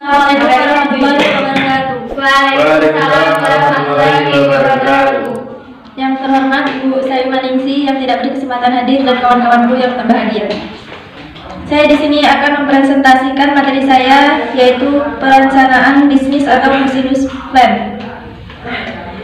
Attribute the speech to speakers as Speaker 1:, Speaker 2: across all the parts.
Speaker 1: Assalamualaikum warahmatullahi wabarakatuh.
Speaker 2: Waalaikumsalam warahmatullahi wabarakatuh.
Speaker 1: Yang terhormat Ibu Sayumaningsi yang tidak berkesempatan hadir dan kawan-kawanku yang berbahagia. Saya di sini akan mempresentasikan materi saya, yaitu perencanaan bisnis atau business plan.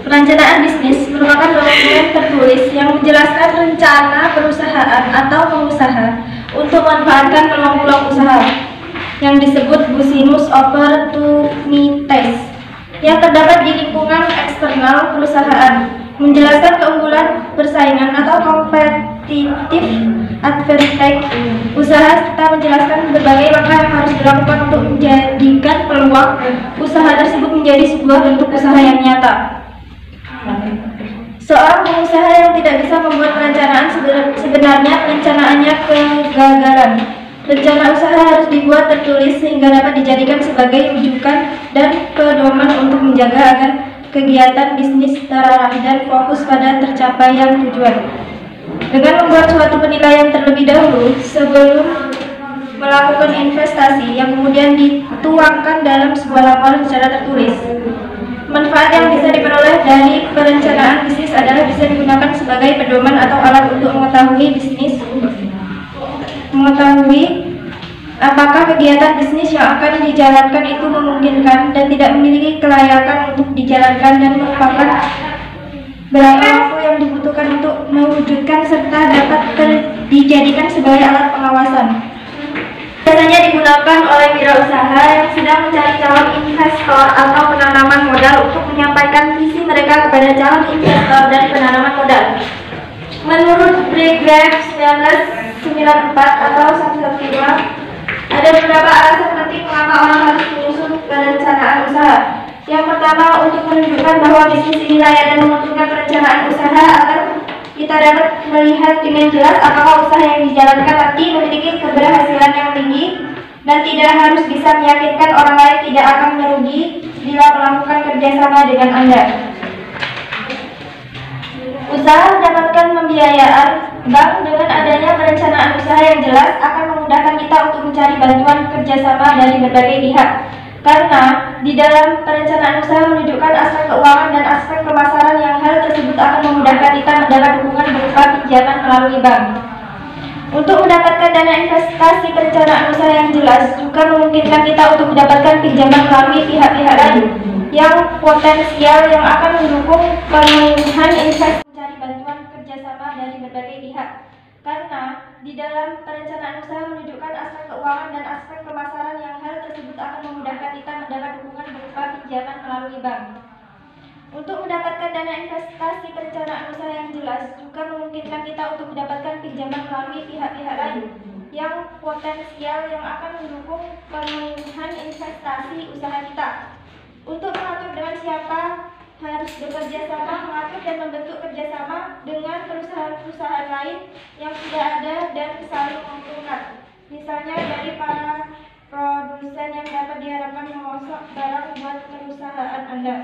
Speaker 1: Perencanaan bisnis merupakan dokumen tertulis yang menjelaskan rencana perusahaan atau pengusaha untuk memanfaatkan peluang-peluang usaha yang disebut business opportunities yang terdapat di lingkungan eksternal perusahaan, menjelaskan keunggulan persaingan atau kompetitif advantage usaha, serta menjelaskan berbagai langkah yang harus dilakukan untuk menjadikan peluang usaha tersebut menjadi sebuah bentuk usaha yang nyata. Seorang pengusaha yang tidak bisa membuat perencanaan sebenarnya perencanaannya kegagalan. Rencana usaha harus dibuat tertulis sehingga dapat dijadikan sebagai rujukan dan pedoman untuk menjaga agar kegiatan bisnis terarah dan fokus pada tercapaian tujuan. Dengan membuat suatu penilaian terlebih dahulu sebelum melakukan investasi yang kemudian dituangkan dalam sebuah laporan secara tertulis. Manfaat yang bisa diperoleh dari perencanaan bisnis adalah bisa digunakan sebagai pedoman atau alat untuk mengetahui apakah kegiatan bisnis yang akan dijalankan itu memungkinkan dan tidak memiliki kelayakan untuk dijalankan, dan merupakan berapa waktu yang dibutuhkan untuk mewujudkan serta dapat dijadikan sebagai alat pengawasan. Biasanya digunakan oleh wirausaha yang sedang mencari calon investor atau penanaman modal untuk menyampaikan visi mereka kepada calon investor dan penanaman modal. Menurut Breguet 1994 atau 115, ada beberapa alasan penting mengapa orang harus menyusun perencanaan usaha. Yang pertama, untuk menunjukkan bahwa bisnis ini layak dan menguntungkan. Perencanaan usaha agar kita dapat melihat dengan jelas apakah usaha yang dijalankan nanti memiliki keberhasilan yang tinggi dan tidak harus bisa meyakinkan orang lain tidak akan merugi bila melakukan kerjasama dengan Anda. Usaha mendapatkan pembiayaan bank. Dengan adanya perencanaan usaha yang jelas akan memudahkan kita untuk mencari bantuan kerjasama dari berbagai pihak, karena di dalam perencanaan usaha menunjukkan aspek keuangan dan aspek pemasaran yang hal tersebut akan memudahkan kita mendapat dukungan berupa pinjaman melalui bank. Untuk mendapatkan dana investasi, perencanaan usaha yang jelas juga memungkinkan kita untuk mendapatkan pinjaman melalui pihak-pihak lain yang potensial yang akan mendukung pemenuhan investasi, mencari bantuan kerjasama dari berbagai pihak, karena di dalam perencanaan usaha menunjukkan aspek keuangan dan aspek pemasaran yang hal tersebut akan memudahkan kita mendapat dukungan berupa pinjaman melalui bank. Untuk mendapatkan dana investasi, perencanaan usaha yang jelas juga memungkinkan kita untuk mendapatkan pinjaman melalui pihak-pihak lain yang potensial yang akan mendukung pemenuhan investasi usaha kita. Untuk mengatur dengan siapa harus bekerja sama, mengatur dan membentuk kerjasama dengan perusahaan-perusahaan lain yang sudah ada dan saling menguntungkan. Misalnya dari para produsen yang dapat diharapkan mengosok barang buat perusahaan Anda.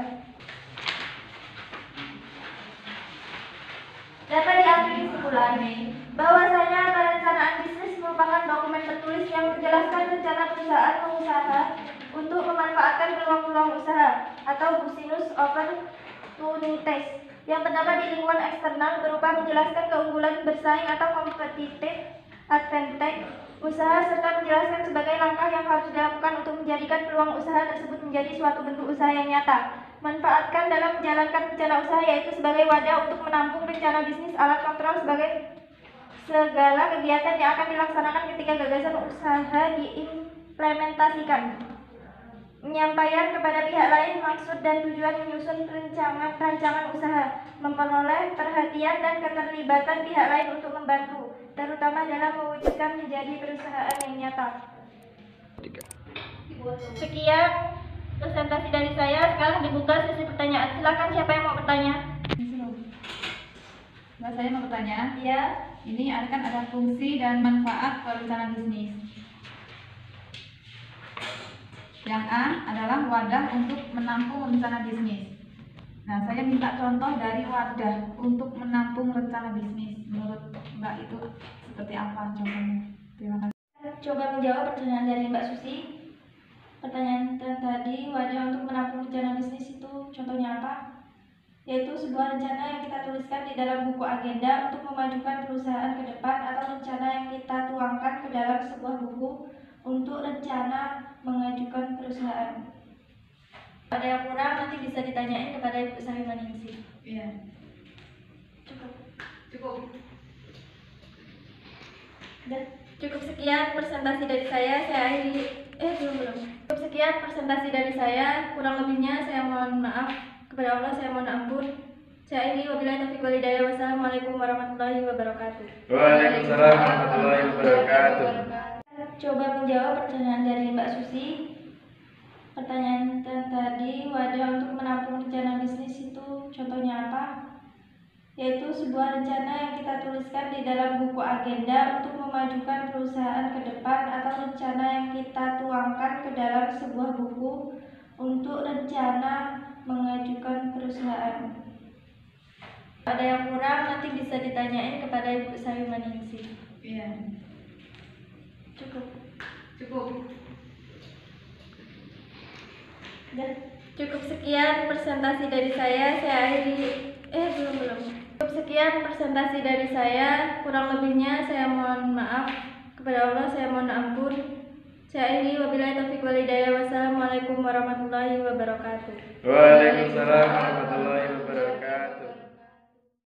Speaker 1: Dapat diambil kesimpulan bahwasanya perencanaan bisnis merupakan dokumen tertulis yang menjelaskan rencana perusahaan pengusaha untuk memanfaatkan peluang-peluang usaha atau business opportunities yang terdapat di lingkungan eksternal, berupa menjelaskan keunggulan bersaing atau competitive advantage usaha, serta menjelaskan sebagai langkah yang harus dilakukan untuk menjadikan peluang usaha tersebut menjadi suatu bentuk usaha yang nyata. Manfaatkan dalam menjalankan rencana usaha, yaitu sebagai wadah untuk menampung rencana bisnis, alat kontrol sebagai segala kegiatan yang akan dilaksanakan ketika gagasan usaha diimplementasikan. Menyampaikan kepada pihak lain maksud dan tujuan menyusun rancangan usaha, memperoleh perhatian dan keterlibatan pihak lain untuk membantu, terutama dalam mewujudkan menjadi perusahaan yang nyata. Sekian presentasi dari saya. Sekarang dibuka sesi pertanyaan. Silakan, siapa yang mau bertanya?
Speaker 3: Mbak, saya mau bertanya.
Speaker 1: Ya.
Speaker 3: Ini akan ada fungsi dan manfaat perencanaan bisnis. Yang A adalah wadah untuk menampung rencana bisnis. Nah, saya minta contoh dari wadah untuk menampung rencana bisnis. Menurut Mbak itu seperti apa contohnya? Terima kasih.
Speaker 1: Coba menjawab pertanyaan dari Mbak Susi. Pertanyaan tadi, wadah untuk menampung rencana bisnis itu contohnya apa? Yaitu sebuah rencana yang kita tuliskan di dalam buku agenda untuk memajukan perusahaan ke depan, atau rencana yang kita tuangkan ke dalam sebuah buku untuk rencana mengajukan perusahaan. Ada yang kurang nanti bisa ditanyain kepada Ibu Sarimaningsih.
Speaker 3: Iya. Cukup.
Speaker 1: Cukup sekian presentasi dari saya akhiri. Belum. Cukup sekian presentasi dari saya. Kurang lebihnya saya mohon maaf. Kepada Allah saya mohon ampun. Saya akhiri, wabillahi taufiq wal hidayah. Wassalamualaikum warahmatullahi wabarakatuh.
Speaker 2: Waalaikumsalam warahmatullahi wabarakatuh.
Speaker 1: Coba menjawab pertanyaan dari Mbak Susi. Pertanyaan tadi, wadah untuk menampung rencana bisnis itu contohnya apa? Yaitu sebuah rencana yang kita tuliskan di dalam buku agenda untuk memajukan perusahaan ke depan, atau rencana yang kita tuangkan ke dalam sebuah buku untuk rencana mengajukan perusahaan. Ada yang kurang nanti bisa ditanyain kepada Ibu Sarimaningsih.
Speaker 3: Iya. Cukup.
Speaker 1: Cukup sekian presentasi dari saya akhiri. Belum. Cukup sekian presentasi dari saya. Kurang lebihnya saya mohon maaf. Kepada Allah saya mohon ampun. Saya akhiri, wabillahi taufiq wal hidayah. Wassalamualaikum warahmatullahi wabarakatuh.
Speaker 2: Waalaikumsalam warahmatullahi wabarakatuh.